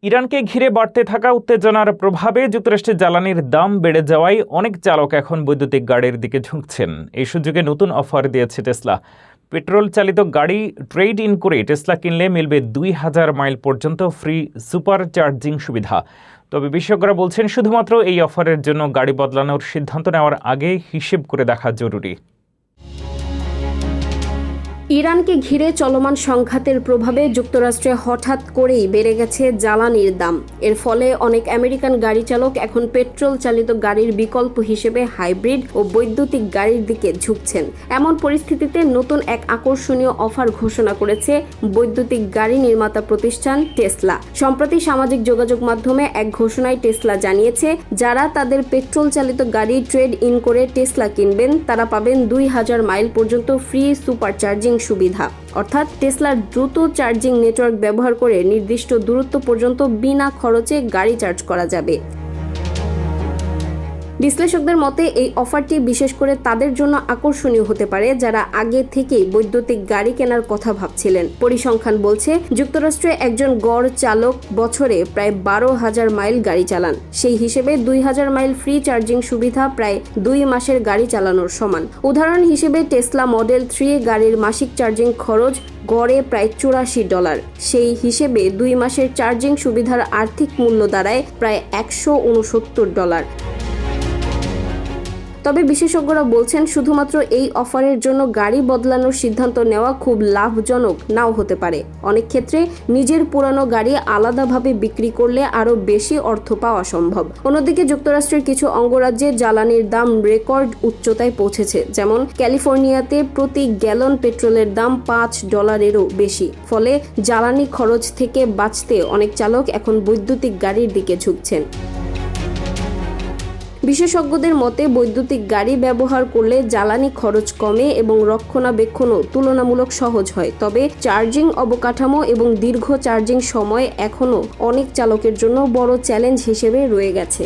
ইরানকে ঘিরে বাড়তে থাকা উত্তেজনার প্রভাবে যুক্তরাষ্ট্রের জ্বালানির দাম বেড়ে যাওয়ায় অনেক চালক এখন বৈদ্যুতিক গাড়ির দিকে ঝুঁকছেন। এই সুযোগে নতুন অফার দিয়েছে টেসলা। পেট্রোল চালিত গাড়ি ট্রেড ইন করে টেসলা কিনলে মিলবে 2000 মাইল পর্যন্ত ফ্রি সুপার চার্জিং সুবিধা। তবে বিশেষজ্ঞরা বলছেন, শুধুমাত্র এই অফারের জন্য গাড়ি বদলানোর সিদ্ধান্ত নেওয়ার আগে হিসেব করে দেখা জরুরি। ইরানকে ঘিরে চলমান সংঘাতের প্রভাবে যুক্তরাষ্ট্রে হঠাৎ করেই বেড়ে গেছে জ্বালানির দাম। এর ফলে অনেক আমেরিকান গাড়ি চালক এখন পেট্রোল চালিত গাড়ির বিকল্প হিসেবে হাইব্রিড ও বৈদ্যুতিক গাড়ির দিকে ঝুঁকছেন। এমন পরিস্থিতিতে নতুন এক আকর্ষণীয় অফার ঘোষণা করেছে বৈদ্যুতিক গাড়ি নির্মাতা প্রতিষ্ঠান টেসলা। সম্প্রতি সামাজিক যোগাযোগ মাধ্যমে এক ঘোষণায় টেসলা জানিয়েছে, যারা তাদের পেট্রোল চালিত গাড়ি ট্রেড ইন করে টেসলা কিনবেন তারা পাবেন 2000 মাইল পর্যন্ত ফ্রি সুপার চার্জিং সুবিধা। অর্থাৎ টেসলার দ্রুত চার্জিং নেটওয়ার্ক ব্যবহার করে নির্দিষ্ট দূরত্ব পর্যন্ত বিনা খরচে গাড়ি চার্জ করা যাবে। বিশ্লেষকদের মতে এই অফারটি বিশেষ করে তাদের জন্য আকর্ষণীয় হতে পারে যারা আগে থেকেই বৈদ্যুতিক গাড়ি কেনার কথা ভাবছিলেন। পরিসংখ্যান বলছে, যুক্তরাষ্ট্রে একজন গড় চালক বছরে প্রায় 12,000 মাইল গাড়ি চালান। সেই হিসেবে 2000 মাইল ফ্রি চার্জিং সুবিধা প্রায় 2 মাসের গাড়ি চালানোর সমান। উদাহরণ হিসেবে টেসলা মডেল 3 গাড়ির মাসিক চার্জিং খরচ গড়ে প্রায় $84। সেই হিসেবে 2 মাসের চার্জিং সুবিধার আর্থিক মূল্য দাঁড়ায় প্রায় $169। তবে বিশেষজ্ঞরা বলছেন, শুধুমাত্র এই অফারের জন্য গাড়ি বদলানোর সিদ্ধান্ত নেওয়া খুব লাভজনক নাও হতে পারে। অনেক ক্ষেত্রে নিজের পুরানো গাড়ি আলাদাভাবে বিক্রি করলে আরও বেশি অর্থ পাওয়া সম্ভব। অন্যদিকে যুক্তরাষ্ট্রের কিছু অঙ্গরাজ্যে জ্বালানির দাম রেকর্ড উচ্চতায় পৌঁছেছে। যেমন ক্যালিফোর্নিয়াতে প্রতি গ্যালন পেট্রোলের দাম $5-এরও বেশি। ফলে জ্বালানি খরচ থেকে বাঁচতে অনেক চালক এখন বৈদ্যুতিক গাড়ির দিকে ঝুঁকছেন। বিশেষজ্ঞদের মতে, বৈদ্যুতিক গাড়ি ব্যবহার করলে জ্বালানি খরচ কমে এবং রক্ষণাবেক্ষণও তুলনামূলক সহজ হয়। তবে চার্জিং অবকাঠামো এবং দীর্ঘ চার্জিং সময় এখনও অনেক চালকের জন্য বড় চ্যালেঞ্জ হিসেবে রয়ে গেছে।